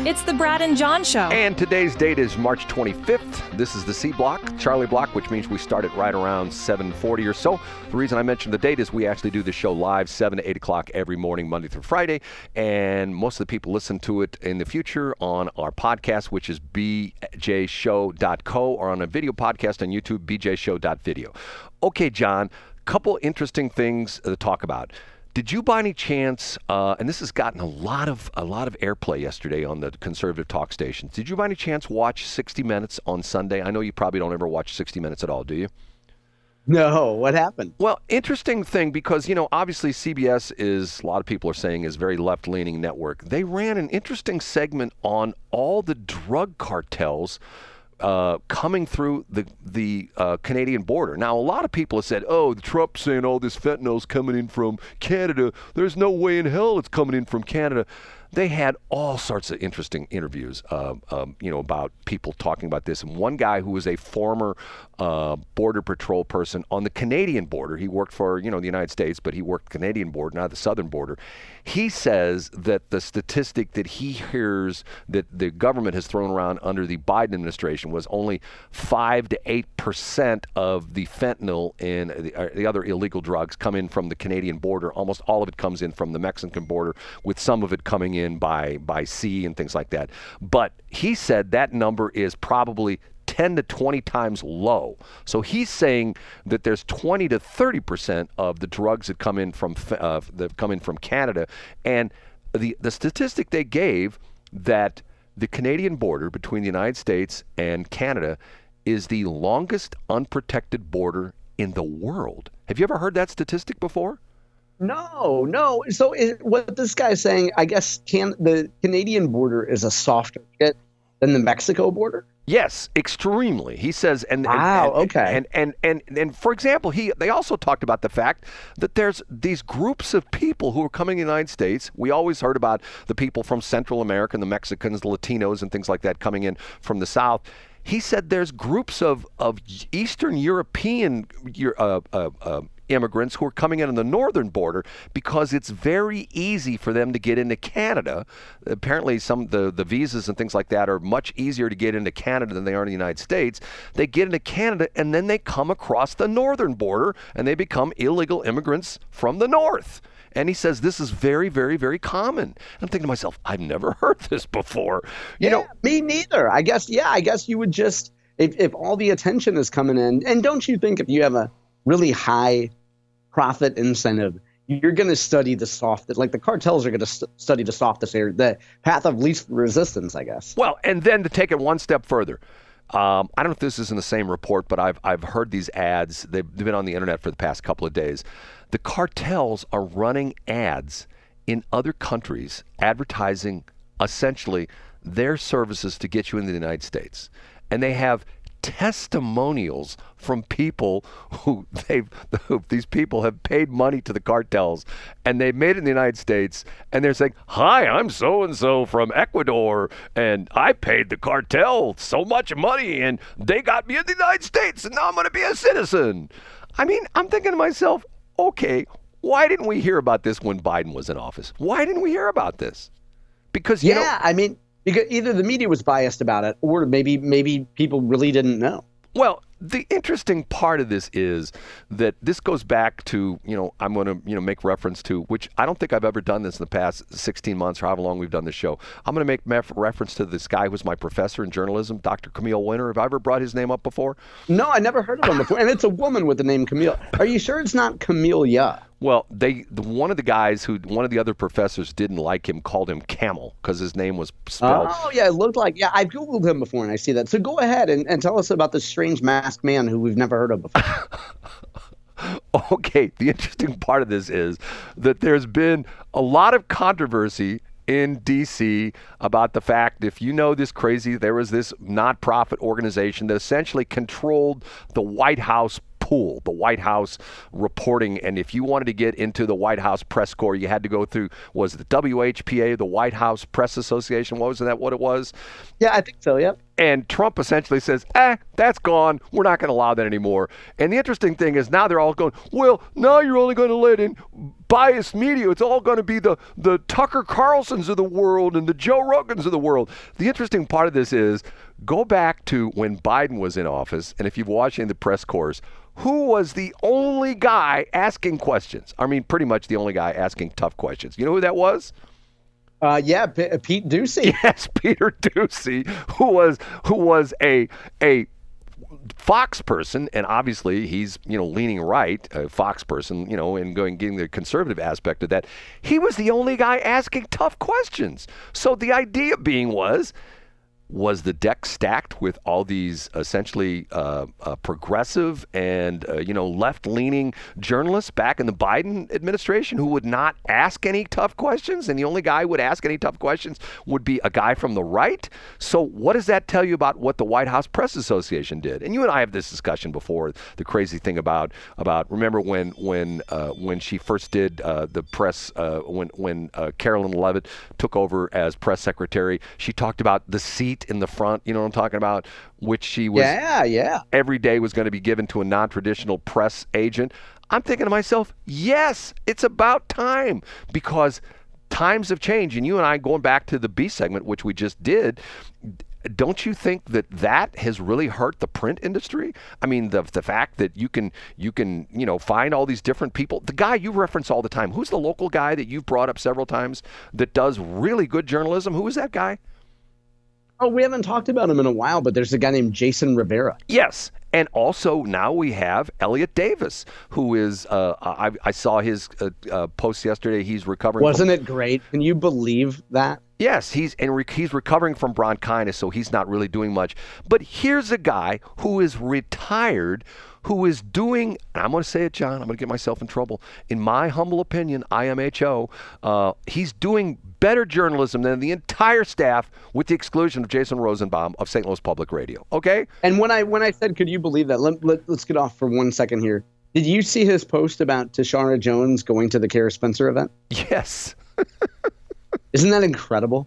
It's the Brad and John Show. And today's date is March 25th. This is the C block, Charlie block, which means we start at right around 7:40 or so. The reason I mentioned the date is we actually do the show live 7 to 8 o'clock every morning, Monday through Friday. And most of the people listen to it in the future on our podcast, which is bjshow.co, or on a video podcast on YouTube, bjshow.video. Okay, John, couple interesting things to talk about. Did you by any chance, and this has gotten a lot of airplay yesterday on the conservative talk stations, did you by any chance watch 60 Minutes on Sunday? I know you probably don't ever watch 60 Minutes at all, do you? No, what happened? Well, interesting thing, because, obviously CBS is, a lot of people are saying, is a very left-leaning network. They ran an interesting segment on all the drug cartels coming through the Canadian border. Now, a lot of people have said, oh, Trump's saying all this fentanyl's coming in from Canada. There's no way in hell it's coming in from Canada. They had all sorts of interesting interviews, about people talking about this. And one guy who was a former Border Patrol person on the Canadian border, he worked for, the United States, but he worked the Canadian border, not the southern border. He says that the statistic that he hears that the government has thrown around under the Biden administration was only 5 to 8% of the fentanyl and the other illegal drugs come in from the Canadian border. Almost all of it comes in from the Mexican border, with some of it coming in by sea and things like that. But he said that number is probably 10 to 20 times low. So he's saying that there's 20 to 30% of the drugs that come in from Canada, and the statistic they gave that the Canadian border between the United States and Canada is the longest unprotected border in the world. Have you ever heard that statistic before? No. So what this guy's saying, I guess, the Canadian border is a softer hit than the Mexico border? Yes, extremely. He says, and for example, they also talked about the fact that there's these groups of people who are coming to the United States. We always heard about the people from Central America, and the Mexicans, the Latinos, and things like that coming in from the South. He said there's groups of Eastern European immigrants who are coming in on the northern border because it's very easy for them to get into Canada. Apparently the visas and things like that are much easier to get into Canada than they are in the United States. They get into Canada and then they come across the northern border and they become illegal immigrants from the north. And he says this is very, very, very common. I'm thinking to myself, I've never heard this before. Me neither. I guess you would just, if all the attention is coming in, and don't you think if you have a really high profit incentive, you're going to study the softest, like the cartels are going to study the softest area, the path of least resistance, I guess. Well, and then to take it one step further, I don't know if this is in the same report, but I've heard these ads. They've been on the internet for the past couple of days. The cartels are running ads in other countries advertising essentially their services to get you into the United States. And they have testimonials from people who these people have paid money to the cartels, and they've made it in the United States, and they're saying, hi, I'm so-and-so from Ecuador, and I paid the cartel so much money, and they got me in the United States, and now I'm going to be a citizen. I mean, I'm thinking to myself, okay, why didn't we hear about this when Biden was in office? Why didn't we hear about this? Because, because either the media was biased about it, or maybe people really didn't know. Well, the interesting part of this is that this goes back to, I'm going to, make reference to, which I don't think I've ever done this in the past 16 months or however long we've done this show. I'm going to make reference to this guy who was my professor in journalism, Dr. Camille Winter. Have I ever brought his name up before? No, I never heard of him before. And it's a woman with the name Camille. Are you sure it's not Camellia? Well, one of the other professors didn't like him, called him Camel because his name was spelled. Oh, yeah, it looked like, I've Googled him before and I see that. So go ahead and tell us about this strange masked man who we've never heard of before. Okay, the interesting part of this is that there's been a lot of controversy in D.C. about the fact, if you know this crazy, there was this nonprofit organization that essentially controlled the White House pool, the White House reporting, and if you wanted to get into the White House press corps, you had to go through, was it the WHPA, the White House Press Association? What was that, what it was? Yeah, I think so, yep. And Trump essentially says, that's gone. We're not going to allow that anymore. And the interesting thing is now they're all going, well, now you're only going to let in biased media. It's all going to be the Tucker Carlsons of the world and the Joe Rogans of the world. The interesting part of this is go back to when Biden was in office, and if you've watched any of the press corps, who was the only guy asking questions? I mean, pretty much the only guy asking tough questions. You know who that was? Pete Ducey. Yes, Peter Ducey, who was a Fox person, and obviously he's leaning right, a Fox person, and getting the conservative aspect of that. He was the only guy asking tough questions. So the idea being was the deck stacked with all these essentially progressive and left-leaning journalists back in the Biden administration who would not ask any tough questions, and the only guy who would ask any tough questions would be a guy from the right? So what does that tell you about what the White House Press Association did? And you and I have this discussion before. The crazy thing about remember when she first did the press when Carolyn Leavitt took over as press secretary, she talked about the seat in the front, you know what I'm talking about, which she was every day was going to be given to a non-traditional press agent. I'm thinking to myself, yes, it's about time, because times have changed. And you and I, going back to the B segment, which we just did, don't you think that has really hurt the print industry? I mean, the fact that you can find all these different people. The guy you reference all the time, who's the local guy that you've brought up several times that does really good journalism? Who is that guy? Oh, we haven't talked about him in a while, but there's a guy named Jason Rivera. Yes. And also now we have Elliott Davis, who is, I saw his post yesterday. He's recovering. Wasn't it great? Can you believe that? Yes, he's recovering from bronchitis, so he's not really doing much. But here's a guy who is retired, who is doing, and I'm going to say it, John, I'm going to get myself in trouble. In my humble opinion, IMHO, he's doing better journalism than the entire staff, with the exclusion of Jason Rosenbaum of St. Louis Public Radio. Okay? And when I said, could you believe that? Let's get off for 1 second here. Did you see his post about Tishaura Jones going to the Cara Spencer event? Yes. Isn't that incredible?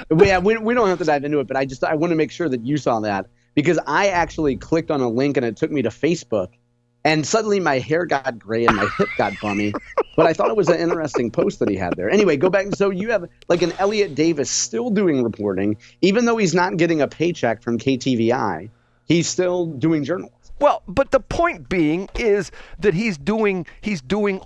we don't have to dive into it, but I want to make sure that you saw that, because I actually clicked on a link and it took me to Facebook, and suddenly my hair got gray and my hip got bummy. But I thought it was an interesting post that he had there. Anyway, go back. So you have like an Elliott Davis still doing reporting, even though he's not getting a paycheck from KTVI. He's still doing journalism. Well, but the point being is that he's doing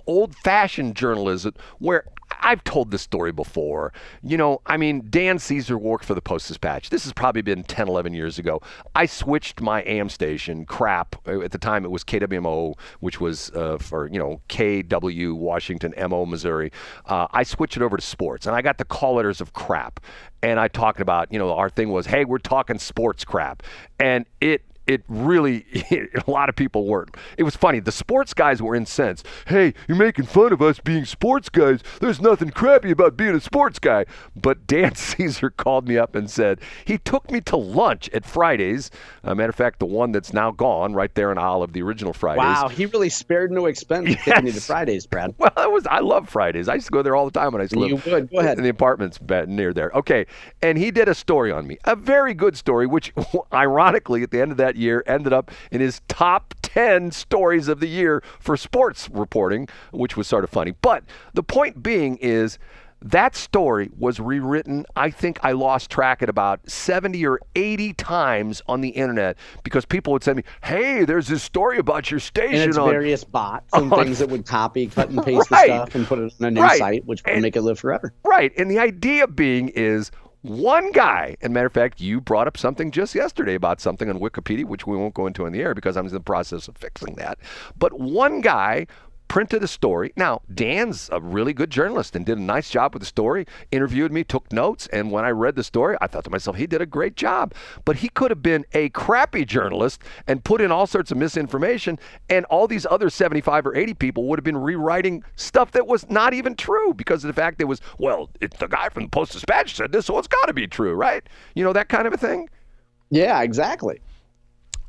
old-fashioned journalism, where I've told this story before. Dan Caesar worked for the Post-Dispatch. This has probably been 10, 11 years ago. I switched my AM station, crap. At the time, it was KWMO, which was for, KW, Washington, MO, Missouri. I switched it over to sports, and I got the call letters of crap. And I talked about, our thing was, hey, we're talking sports crap. And it really, a lot of people weren't. It was funny. The sports guys were incensed. Hey, you're making fun of us being sports guys. There's nothing crappy about being a sports guy. But Dan Caesar called me up and said, he took me to lunch at Fridays. Matter of fact, the one that's now gone right there in Olive, the original Fridays. Wow, he really spared no expense taking me to Fridays, Brad. Well, I love Fridays. I used to go there all the time when I used to live You would. Go ahead. in the apartments near there. Okay, and he did a story on me, a very good story, which ironically at the end of that year ended up in his top 10 stories of the year for sports reporting, which was sort of funny. But the point being is that story was rewritten, I think I lost track at about 70 or 80 times on the internet, because people would send me, hey, there's this story about your station. And it's various bots and things that would copy, cut and paste the stuff and put it on a new site, which would make it live forever. Right. And the idea being is one guy, and matter of fact, you brought up something just yesterday about something on Wikipedia, which we won't go into on the air because I'm in the process of fixing that. But one guy printed a story. Now, Dan's a really good journalist and did a nice job with the story, interviewed me, took notes, and when I read the story, I thought to myself, he did a great job. But he could have been a crappy journalist and put in all sorts of misinformation, and all these other 75 or 80 people would have been rewriting stuff that was not even true because of the fact that it was, well, it's the guy from the Post-Dispatch said this, so it's got to be true, right? That kind of a thing? Yeah, exactly.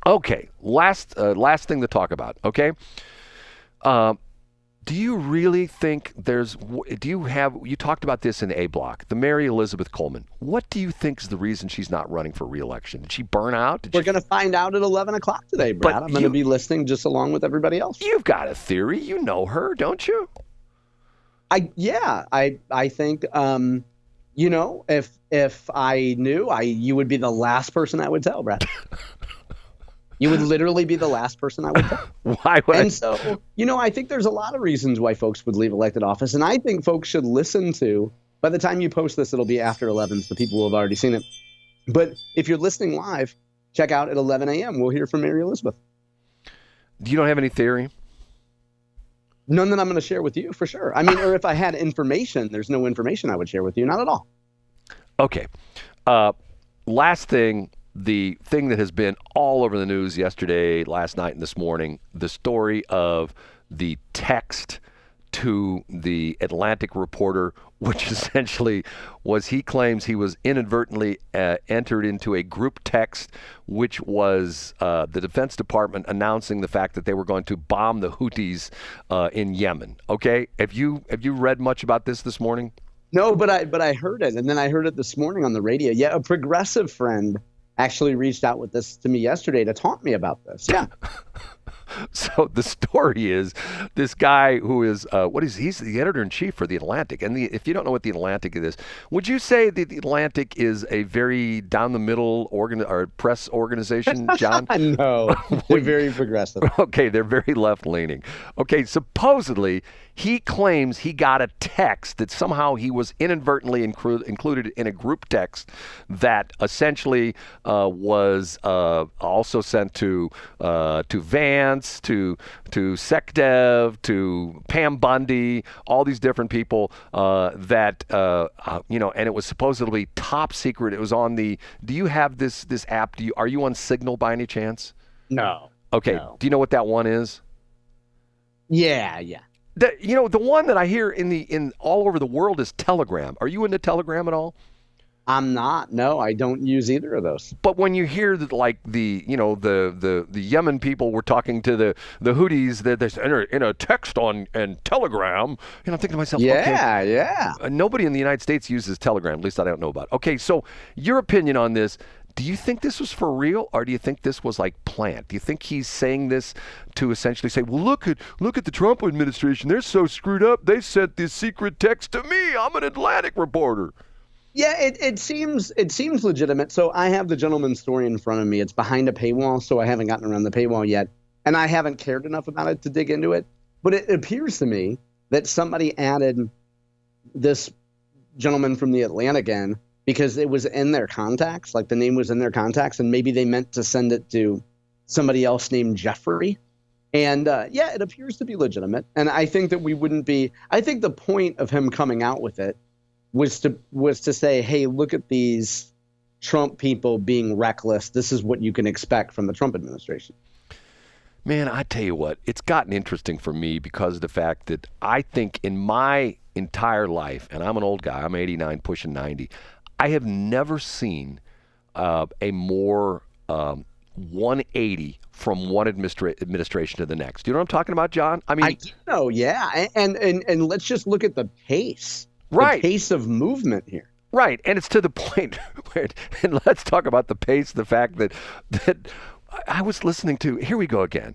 Okay, last thing to talk about, okay? Do you really think you talked about this in A Block, the Mary Elizabeth Coleman. What do you think is the reason she's not running for re-election? Did she burn out? We're going to find out at 11 o'clock today, Brad. I'm going to be listening just along with everybody else. You've got a theory. You know her, don't you? I think, if I knew, you would be the last person I would tell, Brad. You would literally be the last person I would tell. Why would And so, I think there's a lot of reasons why folks would leave elected office. And I think folks should listen to, by the time you post this, it'll be after 11, so people will have already seen it. But if you're listening live, check out at 11 a.m. We'll hear from Mary Elizabeth. You don't have any theory? None that I'm going to share with you, for sure. I mean, or if I had information, there's no information I would share with you. Not at all. Okay. Last thing. The thing that has been all over the news yesterday, last night, and this morning, the story of the text to the Atlantic reporter, which essentially was he claims he was inadvertently entered into a group text, which was the Defense Department announcing the fact that they were going to bomb the Houthis in Yemen. Okay, have you read much about this morning? No, but I heard it, and then I heard it this morning on the radio. Yeah, a progressive friend actually reached out with this to me yesterday to taunt me about this. Yeah. So the story is this guy who is he's the editor-in-chief for the Atlantic. And if you don't know what the Atlantic is, would you say that the Atlantic is a very down-the-middle press organization, John? No, they're very progressive. Okay, they're very left-leaning. Okay, supposedly he claims he got a text that somehow he was inadvertently included in a group text that essentially was also sent to Vance, to SecDev, to Pam Bundy, all these different people and it was supposedly top secret. It was on the. Do you have this app? Are you on Signal by any chance? No. Okay. No. Do you know what that one is? Yeah. The one that I hear in all over the world is Telegram. Are you into Telegram at all? I'm not. No, I don't use either of those. But when you hear that, like the Yemen people were talking to the Houthis, that they're in a text on and Telegram, I'm thinking to myself, yeah. Nobody in the United States uses Telegram, at least I don't know about. Okay, so your opinion on this? Do you think this was for real, or do you think this was like planned? Do you think he's saying this to essentially say, well, look at the Trump administration, they're so screwed up, they sent this secret text to me, I'm an Atlantic reporter? Yeah, it seems legitimate. So I have the gentleman's story in front of me. It's behind a paywall, so I haven't gotten around the paywall yet, and I haven't cared enough about it to dig into it. But it appears to me that somebody added this gentleman from the Atlantic in because it was in their contacts, like the name was in their contacts, and maybe they meant to send it to somebody else named Jeffrey. And it appears to be legitimate. And I think that we wouldn't be. I think the point of him coming out with it was to say, hey, look at these Trump people being reckless. This is what you can expect from the Trump administration. Man, I tell you what, it's gotten interesting for me because of the fact that I think in my entire life, and I'm an old guy, I'm 89, pushing 90, I have never seen a more 180 from one administration to the next. Do you know what I'm talking about, John? I mean, I do know, yeah. And let's just look at the pace. Right. The pace of movement here. Right. And it's to the point where, and let's talk about the pace, the fact that I was listening to, here we go again.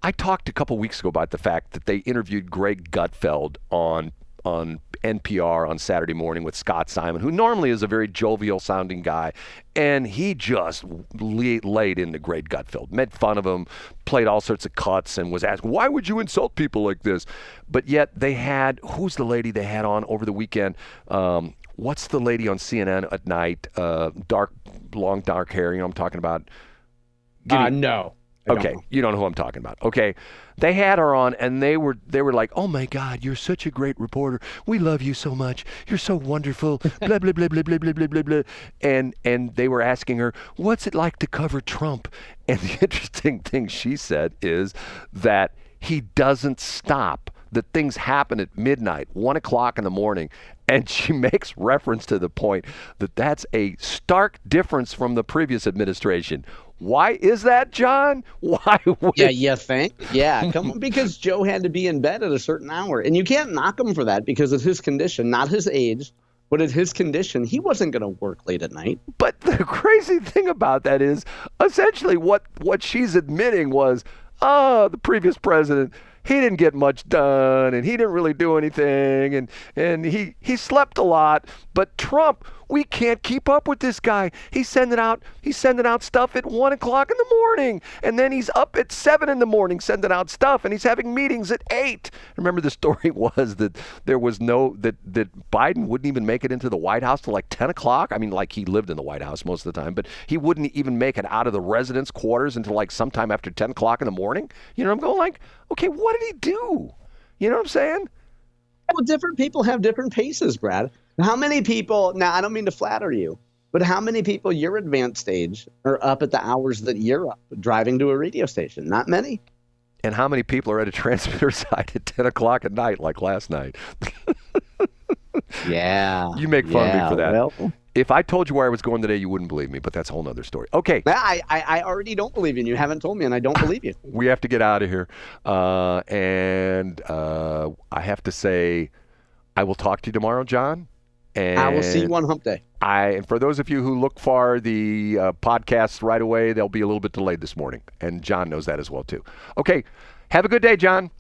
I talked a couple weeks ago about the fact that they interviewed Greg Gutfeld on NPR on Saturday morning with Scott Simon, who normally is a very jovial sounding guy. And he just laid into Greg Gutfeld, made fun of him, played all sorts of cuts, and was asked, why would you insult people like this? But yet they had, who's the lady they had on over the weekend? What's the lady on CNN at night? Long dark hair, I'm talking about? No. Okay, you don't know who I'm talking about. Okay, they had her on, and they were like, "Oh my God, you're such a great reporter. We love you so much. You're so wonderful." Blah blah blah blah blah blah blah blah blah. And they were asking her, "What's it like to cover Trump?" And the interesting thing she said is that he doesn't stop that things happen at midnight, 1 o'clock in the morning. And she makes reference to the point that that's a stark difference from the previous administration. Why is that, John? Why? Yeah, you think? Yeah, come on, because Joe had to be in bed at a certain hour. And you can't knock him for that because of his condition, not his age, but at his condition, he wasn't going to work late at night. But the crazy thing about that is essentially what she's admitting was, the previous president, he didn't get much done, and he didn't really do anything, and he slept a lot. But Trump, we can't keep up with this guy. He's sending out stuff at 1 o'clock in the morning, and then he's up at 7 in the morning sending out stuff, and he's having meetings at 8. Remember, the story was that there was that Biden wouldn't even make it into the White House till like 10 o'clock. I mean, like, he lived in the White House most of the time, but he wouldn't even make it out of the residence quarters until like sometime after 10 o'clock in the morning. You know, I'm going like, okay, what did he do? You know what I'm saying? Well, different people have different paces, Brad. How many people, now I don't mean to flatter you, but how many people your advanced age are up at the hours that you're up driving to a radio station? Not many. And how many people are at a transmitter site at 10 o'clock at night like last night? Yeah. You make fun of me for that. Well, if I told you where I was going today, you wouldn't believe me, but that's a whole nother story. Okay. I already don't believe you. You haven't told me, and I don't believe you. We have to get out of here. And I have to say, I will talk to you tomorrow, John. And I will see you on Hump Day. And for those of you who look for the podcasts right away, they'll be a little bit delayed this morning. And John knows that as well, too. Okay. Have a good day, John.